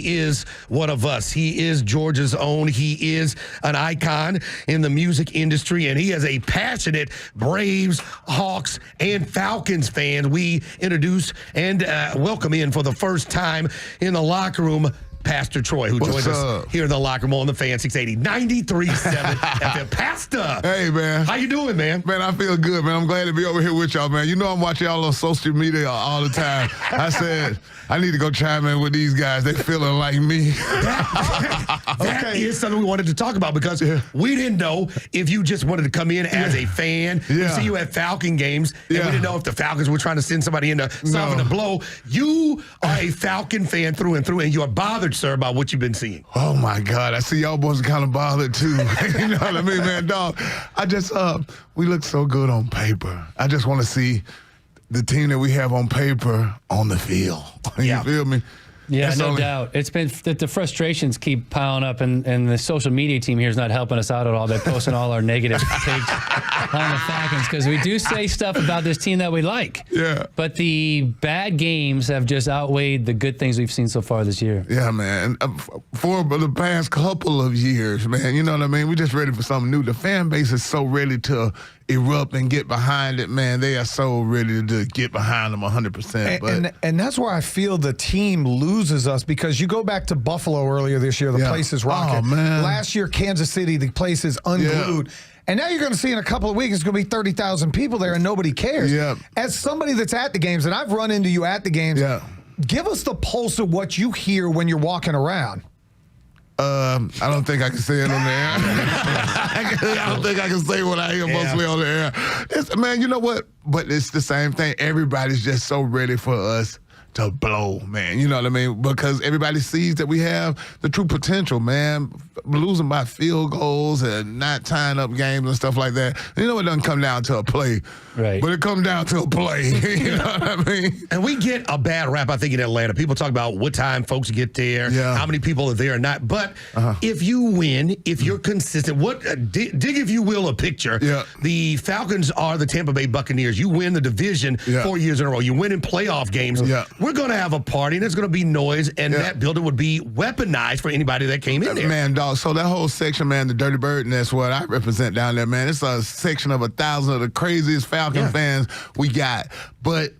He is one of us. He is Georgia's own. He is an icon in the music industry, and he is a passionate Braves, Hawks, and Falcons fan. We introduce and welcome in for the first time in the locker room, Pastor Troy, who joins us here in the locker room on the Fan 680 93.7 FM. Pastor, hey man, how you doing, man? Man, I feel good, man. I'm glad to be over here with y'all, man. You know I'm watching y'all on social media all the time. I said I need to go chime in with these guys. They feeling like me. That is something we wanted to talk about because we didn't know if you just wanted to come in as a fan. We see you at Falcon games, and we didn't know if the Falcons were trying to send somebody in to soften the blow. You are a Falcon fan through and through, and you are bothered, sir, about what you've been seeing. Oh my God, I see y'all boys kind of bothered too. You know what I mean, man, dog? I just, we look so good on paper. I just want to see the team that we have on paper on the field. You feel me? Yeah, That's no doubt. It's been that the frustrations keep piling up, and the social media team here is not helping us out at all. They're posting all our negative takes on the Falcons because we do say stuff about this team that we like. Yeah. But the bad games have just outweighed the good things we've seen so far this year. Yeah, man. For the past couple of years, man, you know what I mean? We're just ready for something new. The fan base is so ready to erupt and get behind it, man. They are so ready to get behind them 100%. And that's where I feel the team loses us because you go back to Buffalo earlier this year, the place is rocking. Oh, man. Last year, Kansas City, the place is unglued. Yeah. And now you're going to see in a couple of weeks, it's going to be 30,000 people there and nobody cares. Yeah. As somebody that's at the games, and I've run into you at the games, give us the pulse of what you hear when you're walking around. I don't think I can say it on the air. I don't think I can say what I hear mostly on the air. Man, you know what? But it's the same thing. Everybody's just so ready for us to blow, man. You know what I mean? Because everybody sees that we have the true potential, man. Losing by field goals and not tying up games and stuff like that. You know, it doesn't come down to a play. Right. But it comes down to a play. You know what I mean? And we get a bad rap, I think, in Atlanta. People talk about what time folks get there, how many people are there or not. But if you win, if you're consistent, dig, if you will, a picture. The Falcons are the Tampa Bay Buccaneers. You win the division 4 years in a row. You win in playoff games. We're going to have a party, and there's going to be noise, and that building would be weaponized for anybody that came in there. Man, dog, so that whole section, man, the Dirty Bird, and that's what I represent down there, man. It's a section of 1,000 of the craziest Falcon fans we got. But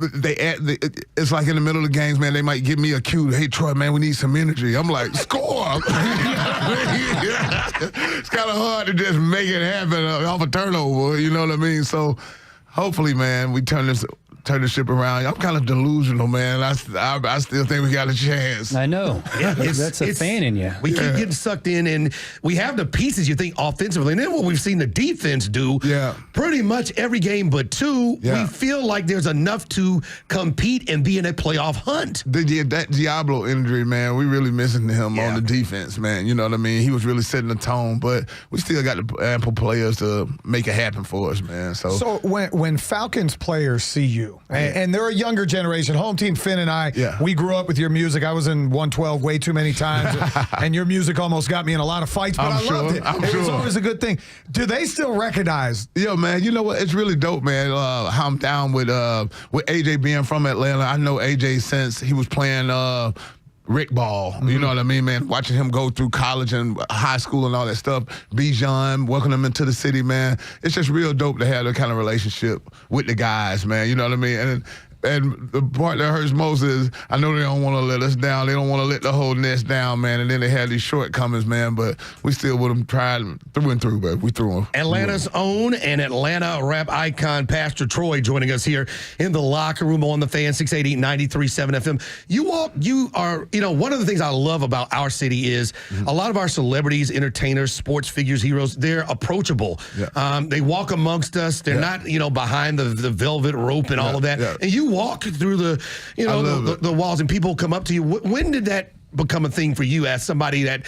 it's like in the middle of the games, man, they might give me a cue. Hey, Troy, man, we need some energy. I'm like, score. It's kind of hard to just make it happen off a turnover, you know what I mean? So hopefully, man, we turn the ship around. I'm kind of delusional, man. I still think we got a chance. I know. That's a fan in you. We keep getting sucked in, and we have the pieces, you think, offensively. And then what we've seen the defense do, pretty much every game but two, we feel like there's enough to compete and be in a playoff hunt. That Diablo injury, man, we really missing him on the defense, man. You know what I mean? He was really setting the tone, but we still got the ample players to make it happen for us, man. So when Falcons players see you, and they're a younger generation. Hometeam, Finn and I, we grew up with your music. I was in 112 way too many times, and your music almost got me in a lot of fights, but I loved it. It was always a good thing. Do they still recognize? Yo, man, you know what? It's really dope, man, how I'm down with AJ being from Atlanta. I know AJ since he was playing Rick Ball, you know what I mean, man? Watching him go through college and high school and all that stuff. Bijan, welcoming him into the city, man. It's just real dope to have that kind of relationship with the guys, man. You know what I mean? And the part that hurts most is I know they don't want to let us down. They don't want to let the whole nest down, man. And then they had these shortcomings, man. But we still would have tried through and through, but we threw them. Atlanta's own and Atlanta rap icon, Pastor Troy, joining us here in the locker room on the Fan 680 93.7 FM. You are, one of the things I love about our city is a lot of our celebrities, entertainers, sports figures, heroes, they're approachable. They walk amongst us. They're not, behind the velvet rope and all of that. And you walk through the walls and people come up to you. When did that become a thing for you as somebody that,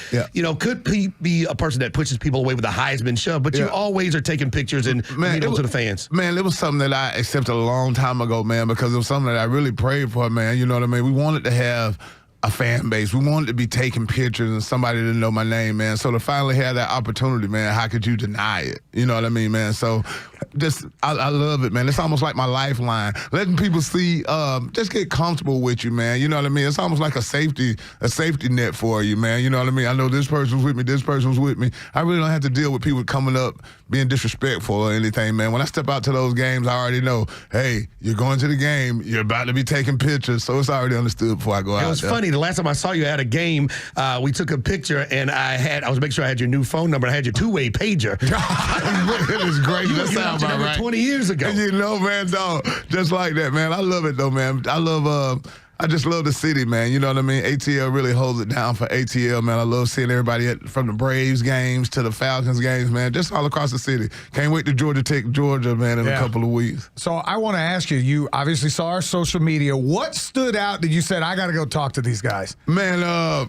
could be a person that pushes people away with a Heisman shove, but you always are taking pictures and to the fans? Man, it was something that I accepted a long time ago, man, because it was something that I really prayed for, man. You know what I mean? We wanted to have a fan base. We wanted to be taking pictures and somebody to know my name, man. So to finally have that opportunity, man, how could you deny it? You know what I mean, man? So I love it, man. It's almost like my lifeline. Letting people see, just get comfortable with you, man. You know what I mean? It's almost like a safety net for you, man. You know what I mean? I know this person's with me, this person's with me. I really don't have to deal with people coming up being disrespectful or anything, man. When I step out to those games, I already know, hey, you're going to the game, you're about to be taking pictures, so it's already understood before I go out. It was funny. The last time I saw you at a game, we took a picture, and I was making sure I had your new phone number. I had your two-way pager. It is great. That sounds about right. 20 years ago. You know, man, dog, just like that, man. I love it, though, man. I just love the city, man. You know what I mean? ATL really holds it down for ATL, man. I love seeing everybody from the Braves games to the Falcons games, man, just all across the city. Can't wait to Georgia Tech, Georgia, man, in a couple of weeks. So I want to ask you, you obviously saw our social media. What stood out that you said, I got to go talk to these guys? Man, I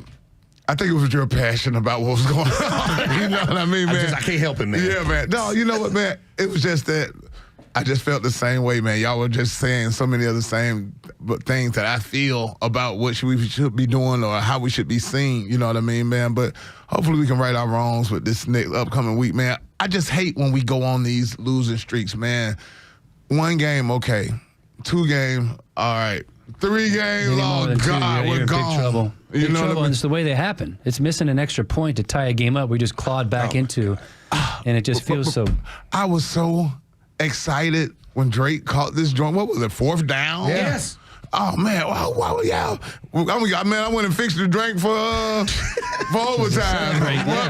think it was your passion about what was going on. You know what I mean, man? I can't help it, man. Yeah, man. No, you know what, man? It was just that I just felt the same way, man. Y'all were just saying so many of the same things that I feel about what we should be doing or how we should be seen. You know what I mean, man? But hopefully we can right our wrongs with this next upcoming week, man. I just hate when we go on these losing streaks, man. 1 game, okay. 2 games, all right. 3 games, oh, God, we're gone. Big trouble. You know what I mean? It's the way they happen. It's missing an extra point to tie a game up. We just clawed back into, and it just feels so. I was so excited when Drake caught this joint. What was it, 4th down? Yes. Oh, man. Wow, yeah. I went and fixed the drink for overtime.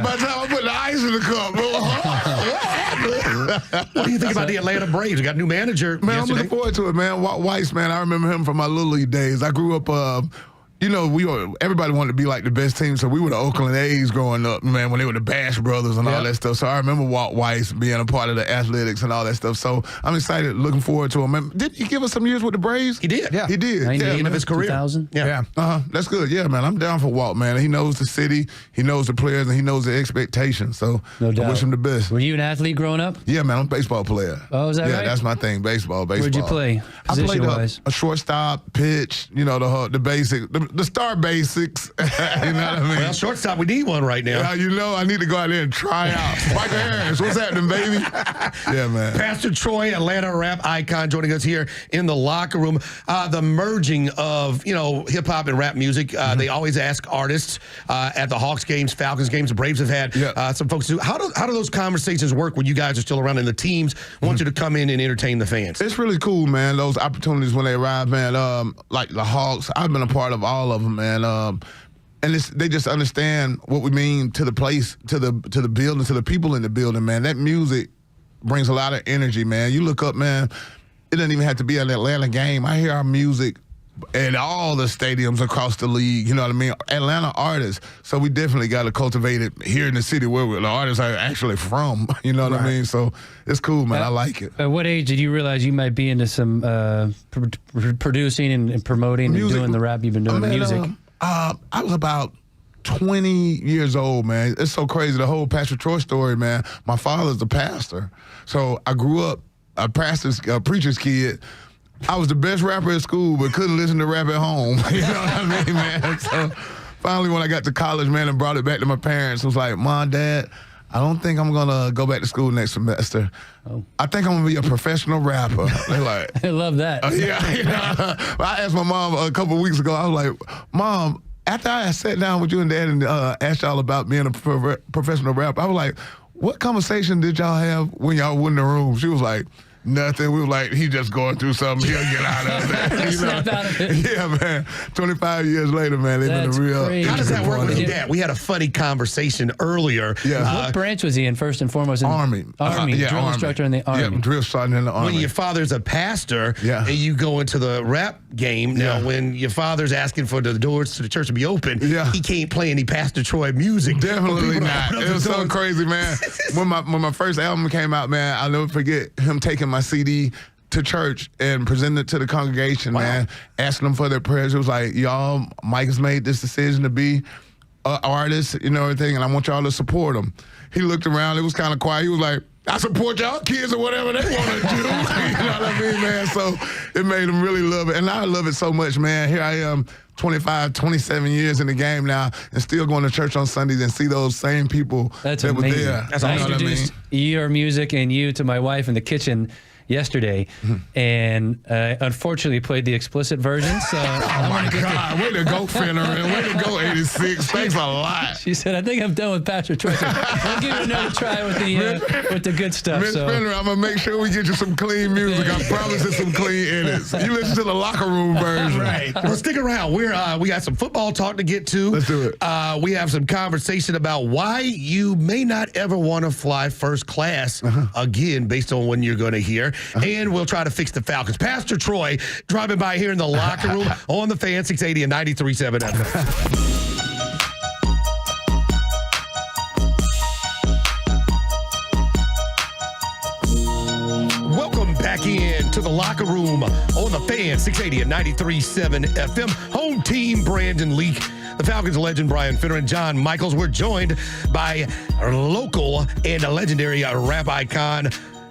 By the time I put the ice in the cup. What do you think about the Atlanta Braves? We got a new manager Man, yesterday. I'm looking forward to it, man. Weiss, man, I remember him from my Little League days. I grew up, you know, everybody wanted to be like the best team, so we were the Oakland A's growing up, man, when they were the Bash Brothers and all that stuff. So I remember Walt Weiss being a part of the athletics and all that stuff. So I'm excited, looking forward to him. Man, didn't he give us some years with the Braves? He did. Yeah. He did. The Yeah, end of his career. 2000? Yeah. That's good. Yeah, man, I'm down for Walt, man. He knows the city, he knows the players, and he knows the expectations. So No doubt. I wish him the best. Were you an athlete growing up? Yeah, man, I'm a baseball player. Oh, is that right? Yeah, that's my thing, baseball. Where'd you play, I played position-wise? a shortstop, pitch, you know, the basic, the star basics. You know what I mean? Well, shortstop, we need one right now. Yeah, you know, I need to go out there and try out. Michael Harris, what's happening, baby? Yeah, man. Pastor Troy, Atlanta rap icon, joining us here in the locker room. The merging of, you know, hip-hop and rap music. They always ask artists at the Hawks games, Falcons games, the Braves have had some folks do. How do those conversations work when you guys are still around and the teams want you to come in and entertain the fans? It's really cool, man, those opportunities when they arrive, man. Like the Hawks, I've been a part of all of them, man. And they just understand what we mean to the place, to the building, to the people in the building, man. That music brings a lot of energy, man. You look up, man, it doesn't even have to be an Atlanta game. I hear our music at all the stadiums across the league, you know what I mean? Atlanta artists. So we definitely got to cultivate it here in the city where the artists are actually from, you know what I mean? So it's cool, man. I like it. At what age did you realize you might be into some producing and promoting music, and doing the rap you've been doing, music? I was about 20 years old, man. It's so crazy, the whole Pastor Troy story, man. My father's a pastor. So I grew up a preacher's kid. I was the best rapper at school, but couldn't listen to rap at home. You know what I mean, man? So finally, when I got to college, man, and brought it back to my parents, I was like, Mom, Dad, I don't think I'm going to go back to school next semester. I think I'm going to be a professional rapper. They're like, I love that. Yeah. You know? I asked my mom a couple of weeks ago, I was like, Mom, after I sat down with you and Dad and asked y'all about being a professional rapper, I was like, what conversation did y'all have when y'all were in the room? She was like, nothing. We were like, he just going through something. He'll get out of it. You know? Snap out of it. Yeah, man. 25 years later, man, they've been a real. Crazy. How does that work with your dad? We had a funny conversation earlier. Yeah. What branch was he in, first and foremost? Army. Army. Drill Army. instructor in the Army. Yeah, drill sergeant in the Army. When your father's a pastor and you go into the rap game, now when your father's asking for the doors to the church to be open, he can't play any Pastor Troy music. Definitely not. It was so crazy, man. When my first album came out, man, I'll never forget him taking my CD to church and presenting it to the congregation, man, asking them for their prayers. It was like, y'all, Mike has made this decision to be an artist, you know, everything, and I want y'all to support him. He looked around. It was kind of quiet. He was like, I support y'all kids or whatever they want to do. You know what I mean, man? So it made them really love it. And I love it so much, man. Here I am, 25, 27 years in the game now, and still going to church on Sundays and see those same people that were amazing. there. That's I introduced your music and you to my wife in the kitchen yesterday, and unfortunately played the explicit version. So oh my God, way to go, Finneran. Way to go, 86. Thanks a lot. She said, I think I'm done with Pastor Troy. So we'll give it another try with the good stuff. Miss Finneran, I'm going to make sure we get you some clean music. I promise you some clean edits. You listen to the locker room version. Right. Well, stick around. We got some football talk to get to. Let's do it. We have some conversation about why you may not ever want to fly first class again, based on when you're going to hear. And we'll try to fix the Falcons. Pastor Troy driving by here in the locker room on the Fan 680 and 93.7 FM. Welcome back in to the locker room on the Fan 680 and 93.7 FM. Home team Brandon Leak. The Falcons legend Brian Finneran, John Michaels. We're joined by our local and a legendary rap icon,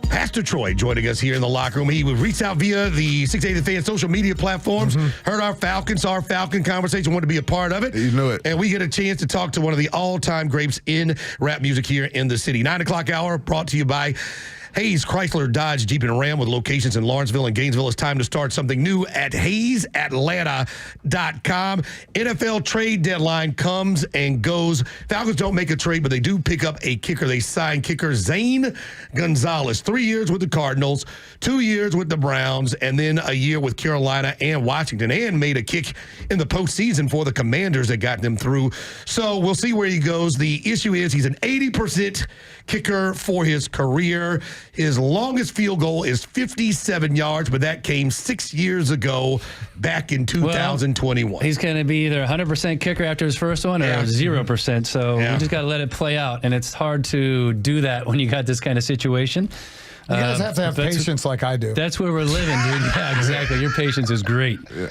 Pastor Troy, joining us here in the locker room. He reached out via the 680 Fan social media platforms, heard our Falcon conversation, wanted to be a part of it. You knew it. And we get a chance to talk to one of the all-time greats in rap music here in the city. 9 o'clock hour brought to you by Hayes Chrysler Dodge Jeep and Ram with locations in Lawrenceville and Gainesville. It's time to start something new at HayesAtlanta.com. NFL trade deadline comes and goes. Falcons don't make a trade, but they do pick up a kicker. They sign kicker Zane Gonzalez. 3 years with the Cardinals, 2 years with the Browns, and then a year with Carolina and Washington, and made a kick in the postseason for the Commanders that got them through. So we'll see where he goes. The issue is he's an 80% kicker for his career. His longest field goal is 57 yards, but that came 6 years ago, back in 2021. Well, he's going to be either 100% kicker after his first one or 0%. So we just got to let it play out. And it's hard to do that when you got this kind of situation. You guys have to have patience like I do. That's where we're living, dude. Yeah, exactly. Your patience is great. Yeah.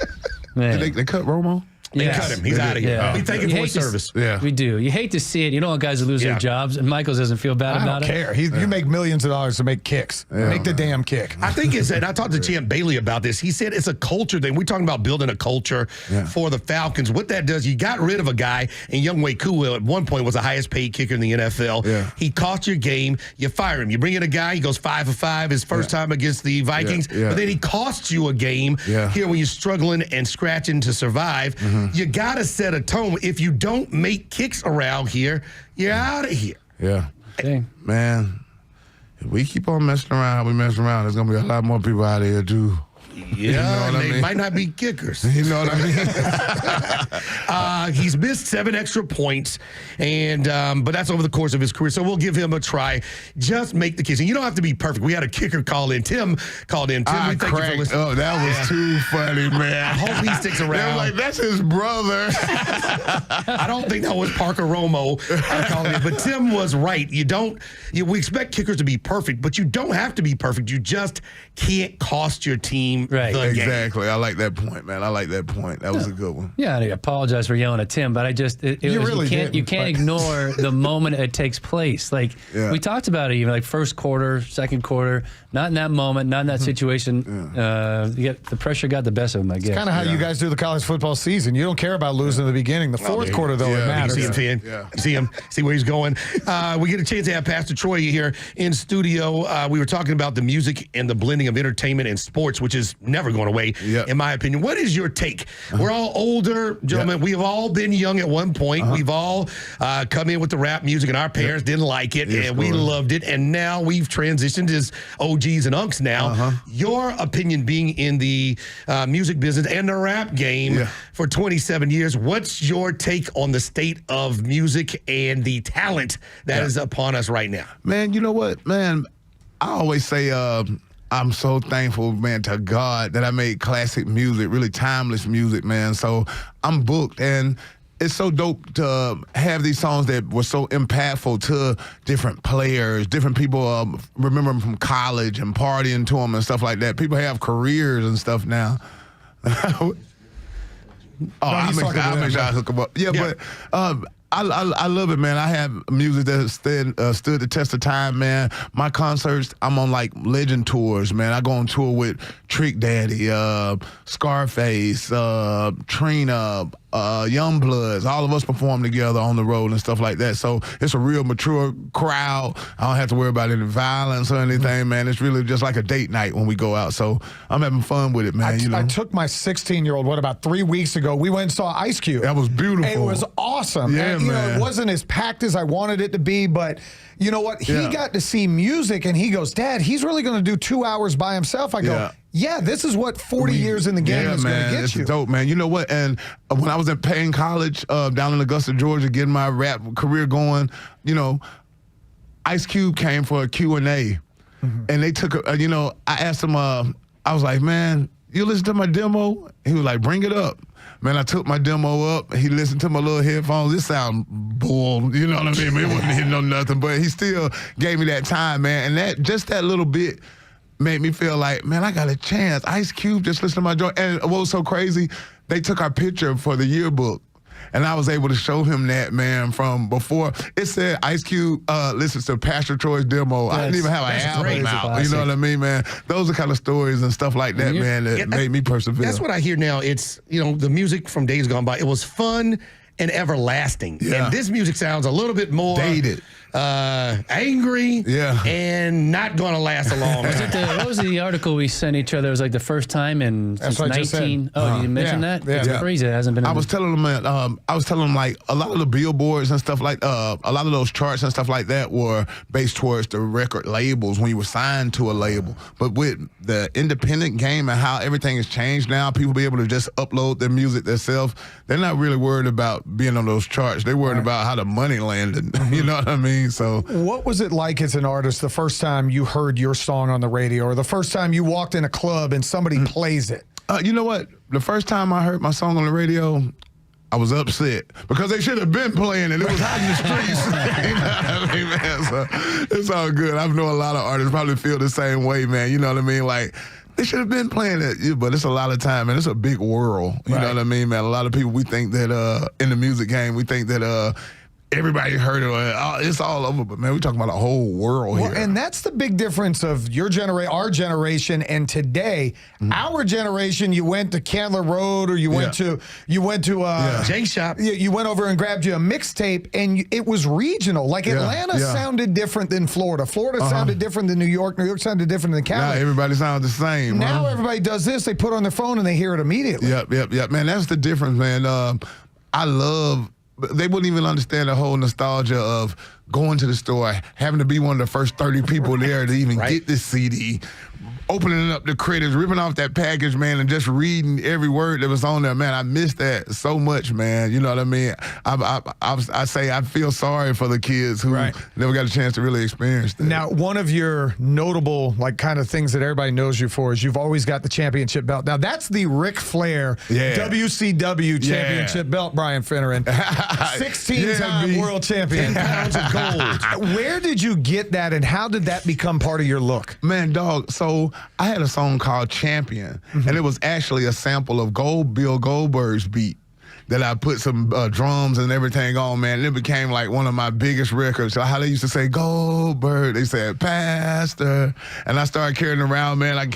Did they cut Romo? They cut him. He's out of here. We thank him for his service. We do. You hate to see it. You don't want guys to lose their jobs, and Michaels doesn't feel bad about it. I don't care. You make millions of dollars to make kicks. Make the damn kick. I think and I talked to Champ Bailey about this. He said it's a culture thing. We're talking about building a culture for the Falcons. What that does, you got rid of a guy, and Younghoe Koo at one point was the highest paid kicker in the NFL. He cost your game. You fire him. You bring in a guy, he goes 5 for 5 his first time against the Vikings, but then he costs you a game here when you're struggling and scratching to survive. You got to set a tone. If you don't make kicks around here, you're out of here. Yeah. Okay. Man, if we keep on messing around, there's going to be a lot more people out of here, too. Yeah, and they might not be kickers. You know what I mean? He's missed 7 extra points, and but that's over the course of his career. So we'll give him a try. Just make the kicks. And you don't have to be perfect. We had a kicker call in. Tim called in. Tim, we thank you for listening. Oh, that was too funny, man. I hope he sticks around. They were like, that's his brother. I don't think that was Parker Romo calling in. But Tim was right. We expect kickers to be perfect, but you don't have to be perfect. You just can't cost your team the game. Exactly. I like that point, man. I like that point. That was a good one. Yeah, I apologize for yelling at Tim, but you can't ignore the moment it takes place. Like we talked about it, even like first quarter, second quarter, not in that moment, not in that situation. The pressure got the best of them, I guess. It's kind of how you guys do the college football season. You don't care about losing in the beginning. The fourth quarter, though, it matters. You see him, see where he's going. We get a chance to have Pastor Troy here in studio. We were talking about the music and the blending of entertainment and sports, which is never going away, in my opinion. What is your take? We're all older, gentlemen. We have all been young at one point. We've all come in with the rap music, and our parents didn't like it, and we loved it. And now we've transitioned as OGs and unks now. Your opinion, being in the music business and the rap game for 27 years, what's your take on the state of music and the talent that is upon us right now? Man, you know what, man? I always say I'm so thankful, man, to God that I made classic music, really timeless music, man. So I'm booked, and it's so dope to have these songs that were so impactful to different players, different people remember them from college and partying to them and stuff like that. People have careers and stuff now. I'm excited to hook them up. But I love it, man. I have music that stood the test of time, man. My concerts, I'm on like legend tours, man. I go on tour with Trick Daddy, Scarface, Trina, Youngbloods. All of us perform together on the road and stuff like that. So it's a real mature crowd. I don't have to worry about any violence or anything, man. It's really just like a date night when we go out. So I'm having fun with it, man. I took my 16-year-old, about 3 weeks ago? We went and saw Ice Cube. That was beautiful. It was awesome. Yeah, and, man. It wasn't as packed as I wanted it to be, but you know what? He got to see music, and he goes, Dad, he's really going to do 2 hours by himself. I go, yeah, this is what 40 years in the game is going to get you. It's dope, man. You know what? And when I was at Payne College down in Augusta, Georgia, getting my rap career going, Ice Cube came for a Q&A. And they took, I asked him, I was like, man, you listen to my demo? He was like, bring it up. Man, I took my demo up. He listened to my little headphones. This sound bull, you know what I mean? It wasn't hitting no nothing, but he still gave me that time, man. And that little bit made me feel like, man, I got a chance. Ice Cube just listened to my joint. And what was so crazy, they took our picture for the yearbook. And I was able to show him that, man, from before. It said Ice Cube listens to Pastor Troy's demo. I didn't even have an album out. You know what I mean, man? Those are kind of stories and stuff like that, man, that made me persevere. That's what I hear now. It's, the music from days gone by. It was fun and everlasting. Yeah. And this music sounds a little bit more dated. Angry, and not going to last a long time. What was the article we sent each other? It was like the first time in since 19. Oh, did you mention that? Yeah. It's crazy. It hasn't been. I was telling them, like a lot of the billboards and stuff like, a lot of those charts and stuff like that were based towards the record labels when you were signed to a label. But with the independent game and how everything has changed now, people be able to just upload their music themselves. They're not really worried about being on those charts. They're worried about how the money landed. You know what I mean? So, what was it like as an artist the first time you heard your song on the radio, or the first time you walked in a club and somebody plays it? You know what? The first time I heard my song on the radio, I was upset because they should have been playing it. It was hot in the streets. You know what I mean, man? So it's all good. I know a lot of artists probably feel the same way, man. You know what I mean? Like, they should have been playing it, but it's a lot of time, and it's a big world. You know what I mean, man? A lot of people, we think that in the music game, we think that everybody heard it. It's all over, but man, we're talking about a whole world here. And that's the big difference of our generation, and today. Our generation, you went to Candler Road, or you went to J Shop. You went over and grabbed you a mixtape, and it was regional. Like Atlanta sounded different than Florida. Florida sounded different than New York. New York sounded different than Cali. Now everybody sounds the same. Now everybody does this. They put on their phone and they hear it immediately. Yep. Man, that's the difference, man. I love. They wouldn't even understand the whole nostalgia of going to the store, having to be one of the first 30 people there to even get this CD, opening up the credits, ripping off that package, man, and just reading every word that was on there. Man, I miss that so much, man. You know what I mean? I say I feel sorry for the kids who never got a chance to really experience that. Now, one of your notable, kind of things that everybody knows you for is you've always got the championship belt. Now, that's the Ric Flair WCW championship belt, Brian Finneran. 16-time world champion. 10 pounds of gold. Where did you get that, and how did that become part of your look? Man, dog, so I had a song called Champion, and it was actually a sample of Bill Goldberg's beat that I put some drums and everything on, man. And it became like one of my biggest records. So how they used to say Goldberg, they said Pastor. And I started carrying it around, man. I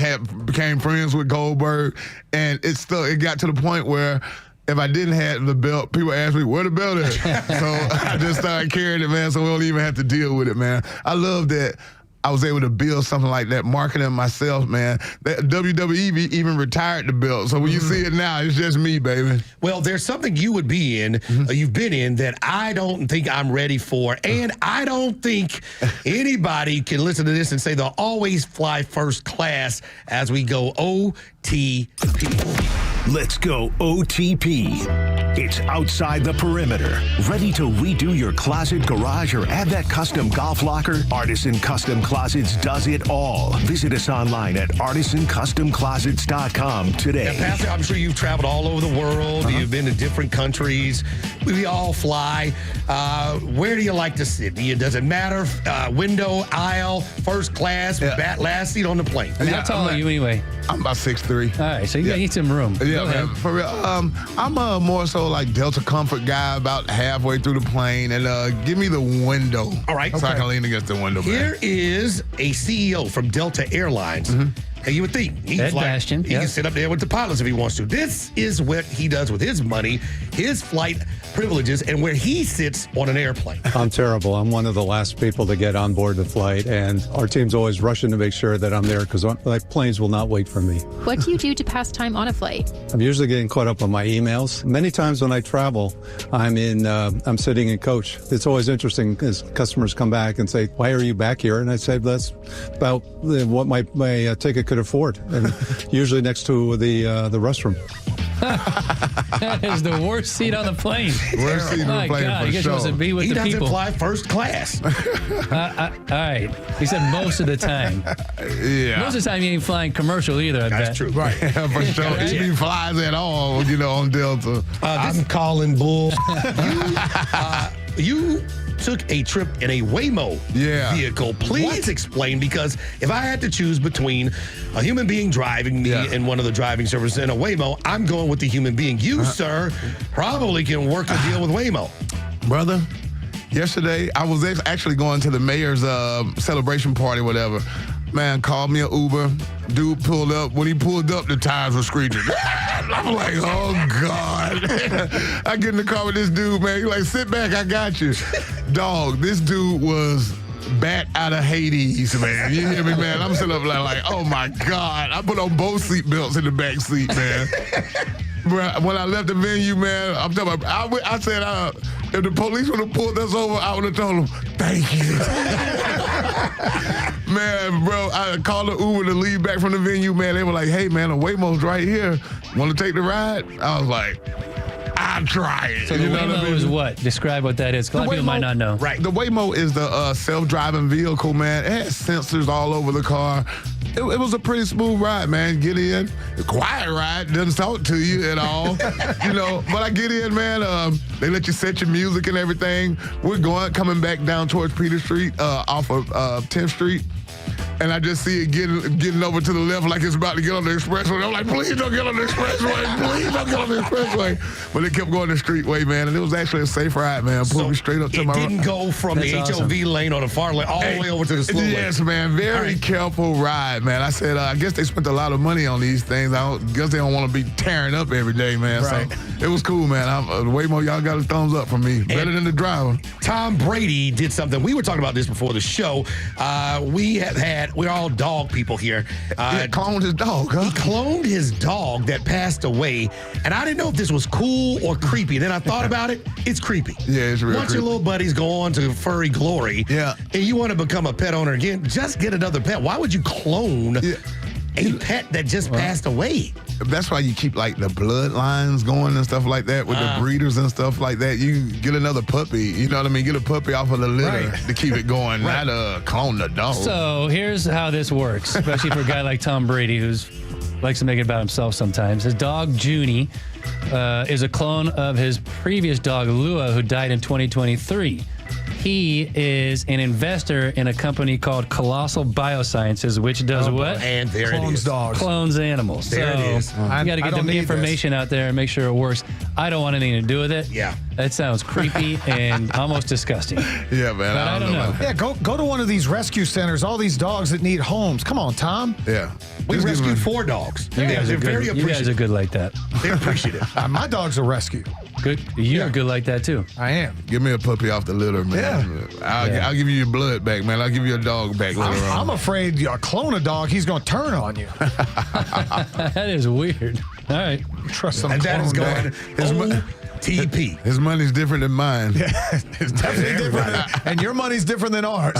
became friends with Goldberg, and it got to the point where if I didn't have the belt, people asked me, where the belt is? So I just started carrying it, man, so we don't even have to deal with it, man. I love that I was able to build something like that, marketing myself, man. That WWE even retired the belt. So when you see it now, it's just me, baby. Well, there's something you would be in, you've been in, that I don't think I'm ready for. And I don't think anybody can listen to this and say they'll always fly first class as we go OTP. Let's go OTP. It's outside the perimeter. Ready to redo your closet, garage, or add that custom golf locker? Artisan Custom Closets does it all. Visit us online at artisancustomclosets.com today. Now, Pastor, I'm sure you've traveled all over the world. You've been to different countries. We all fly. Where do you like to sit? Does it matter? Window, aisle, first class, last seat on the plane? How tall are you anyway? I'm about 6'3". All right, so you got to need some room. Yeah, Yeah, man, for real. I'm more so like Delta Comfort guy, about halfway through the plane, and give me the window. All right. So I can lean against the window, man. Here is a CEO from Delta Airlines. And you would think he can sit up there with the pilots if he wants to. This is what he does with his money, his flight privileges, and where he sits on an airplane. I'm terrible. I'm one of the last people to get on board the flight, and our team's always rushing to make sure that I'm there because planes will not wait for me. What do you do to pass time on a flight? I'm usually getting caught up on my emails. Many times when I travel, I'm sitting in coach. It's always interesting as customers come back and say, "Why are you back here?" And I say, "That's about what my ticket could afford," and usually next to the restroom. That is the worst seat on the plane. Worst seat on the plane, God, for I guess sure. he wants to be with He the doesn't people. fly first class. All right. He said most of the time. Yeah. Most of the time, you ain't flying commercial either, I bet. That's true. Right. For sure. If he flies at all, on Delta. I'm calling bull. You took a trip in a Waymo vehicle. Please explain, because if I had to choose between a human being driving me in one of the driving services and a Waymo, I'm going with the human being. You, sir, probably can work a deal with Waymo. Brother, yesterday I was actually going to the mayor's celebration party, whatever. Man, called me an Uber. Dude pulled up. When he pulled up, the tires were screeching. I'm like, oh, God. I get in the car with this dude, man. He's like, sit back, I got you. Dog, this dude was bat out of Hades, man. You hear me, man? I'm sitting up like, oh, my God. I put on both seat belts in the back seat, man. When I left the venue, man, I'm talking about, I said, if the police would have pulled us over, I would have told them, thank you. Man, bro, I called the Uber to leave back from the venue, man. They were like, hey, man, the Waymo's right here. Want to take the ride? I was like, I'll try it. So the Waymo is what? Describe what that is. A lot of people might not know. Right. The Waymo is the self-driving vehicle, man. It has sensors all over the car. It was a pretty smooth ride, man. Get in. A quiet ride. Doesn't talk to you at all. But I get in, man. They let you set your music and everything. We're coming back down towards Peter Street off of 10th Street. And I just see it getting over to the left like it's about to get on the expressway. I'm like, please don't get on the expressway. Please don't get on the expressway. But it kept going the streetway, man. And it was actually a safe ride, man. Pulled me straight up to my... It didn't go from the HOV lane on the far lane all the way over to the slow lane. Yes, man. Very careful ride, man. I said, I guess they spent a lot of money on these things. I guess they don't want to be tearing up every day, man. Right. So it was cool, man. Waymo, y'all got a thumbs up from me. Better than the driver. Tom Brady did something. We were talking about this before the show. We're all dog people here. He cloned his dog, huh? He cloned his dog that passed away, and I didn't know if this was cool or creepy. Then I thought about it. It's creepy. Yeah, it's real Once creepy. your little buddies go on to furry glory, and you want to become a pet owner again, just get another pet. Why would you clone a pet that just passed away? That's why you keep like the bloodlines going and stuff like that with the breeders and stuff like that. You get another puppy, you know what I mean? Get a puppy off of the litter to keep it going, not clone the dog. So here's how this works, especially for a guy like Tom Brady who likes to make it about himself sometimes. His dog, Junie, is a clone of his previous dog, Lua, who died in 2023. He is an investor in a company called Colossal Biosciences, which does what? And there Clones it is. dogs. Clones animals. There it is. You got to get the information out there and make sure it works. I don't want anything to do with it. Yeah. That sounds creepy and almost disgusting. Yeah, man. But I don't know. Yeah, go to one of these rescue centers, all these dogs that need homes. Come on, Tom. Yeah. We rescued 4 dogs. You They're guys are very good. You guys are appreciative. good like that. They're appreciative. My dog's a rescue. Good. You're good like that too. I am. Give me a puppy off the litter, man. I'll give you your blood back, man. I'll give you a dog back later on. I'm afraid you clone a dog, he's going to turn on you. That is weird. All right. Trust some And that is clone going dog. OTP. His money's different than mine. It's definitely different. And your money's different than ours.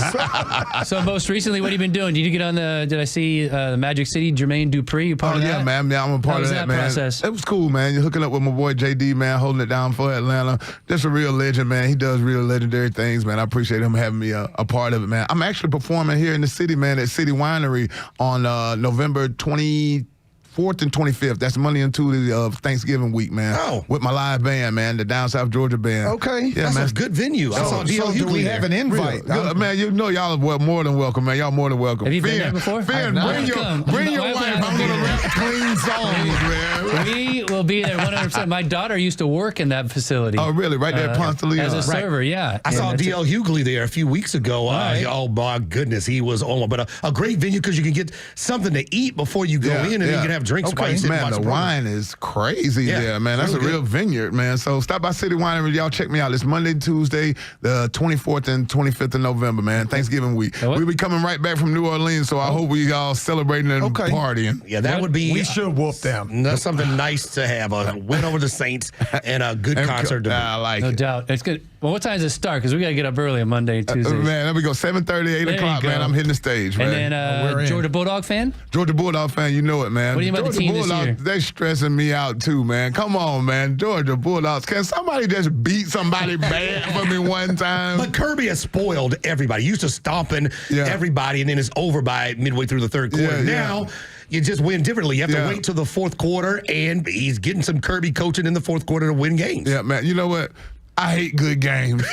So most recently, what have you been doing? Did you get on did I see the Magic City, Jermaine Dupri? You part of that? Yeah, man. Yeah, I'm a part How of was that, that man. process? It was cool, man. You're hooking up with my boy JD, man, holding it down for Atlanta. Just a real legend, man. He does real legendary things, man. I appreciate him having me a part of it, man. I'm actually performing here in the city, man, at City Winery on November 24th and 25th. That's Monday and Tuesday of Thanksgiving week, man. Oh. With my live band, man, the Down South Georgia band. Okay. Yeah, That's man. a good venue. I saw So do we have an invite? Yeah, man, you know y'all are more than welcome, man. Y'all more than welcome. Have you been there before? Finn, I've not. bring your Come. wife. Why would I I'm be gonna there? rap clean songs, man. We will will be there 100%. My daughter used to work in that facility. Oh, really? Right there at Ponce de Leon. As a server, yeah. I saw DL Hughley there a few weeks ago. Oh, my goodness. He was on. But a great venue because you can get something to eat before you go in, and you can have drinks while you sit and watch the wine is crazy there, man. That's a real vineyard, man. So stop by City Winery. Y'all check me out. It's Monday, Tuesday, the 24th and 25th of November, man. Thanksgiving week. We'll be coming right back from New Orleans, so I hope we all celebrating and partying. Yeah, that would be. We should whoop them. That's something nice to have. A win over the Saints and a good concert. I like it. No doubt. It's good. Well, what time does it start? Because we got to get up early on Monday and Tuesday. Man, there we go. 7:30, 8 o'clock, man. I'm hitting the stage, man. And then Georgia Bulldog fan? Georgia Bulldog fan, you know it, man. What do you about the team this year? They stressing me out, too, man. Come on, man. Georgia Bulldogs. Can somebody just beat somebody bad for me one time? But Kirby has spoiled everybody. He used to stomping everybody, and then it's over by midway through the third quarter. Now, you just win differently. You have to wait till the fourth quarter, and he's getting some Kirby coaching in the fourth quarter to win games. Yeah, man. You know what? I hate good games.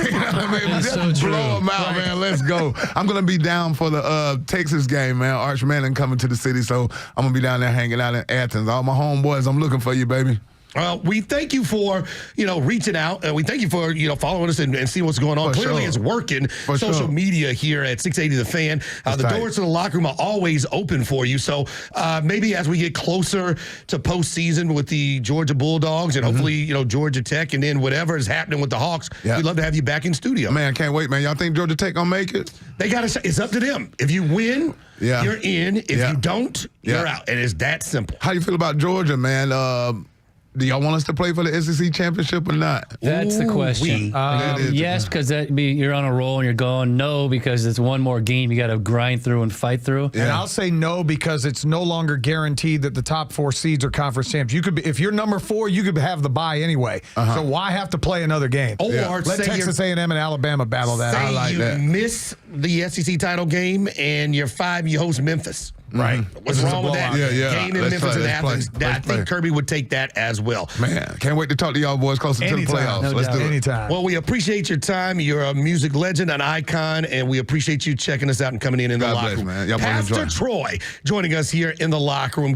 You know what I mean? That's just so blow them out, man. Let's go. I'm going to be down for the Texas game, man. Arch Manning coming to the city, so I'm going to be down there hanging out in Athens. All my homeboys, I'm looking for you, baby. We thank you for, reaching out. And we thank you for, following us and seeing what's going on. Clearly it's working. Social media here at 680 The Fan. The doors to the locker room are always open for you. So maybe as we get closer to postseason with the Georgia Bulldogs and hopefully, Georgia Tech and then whatever is happening with the Hawks, we'd love to have you back in studio. Man, I can't wait, man. Y'all think Georgia Tech going to make it? They got to. It's up to them. If you win, you're in. If you don't, you're out. And it's that simple. How you feel about Georgia, man? Do y'all want us to play for the SEC championship or not? That's the question. Yes, because you're on a roll and you're going. No, because it's one more game you got to grind through and fight through. And I'll say no because it's no longer guaranteed that the top 4 seeds are conference champs. You could be, if you're number 4, you could have the bye anyway. So why have to play another game? Or let Texas A&M and Alabama battle that. I like that. Miss the SEC title game and you're 5, you host Memphis. Right. What's wrong with that? Game in Memphis and Athens. I think Kirby would take that as well. Man, can't wait to talk to y'all boys closer to the playoffs. Let's do it. Anytime. Well, we appreciate your time. You're a music legend, an icon, and we appreciate you checking us out and coming in the locker room. Man. Pastor Troy joining us here in the locker room.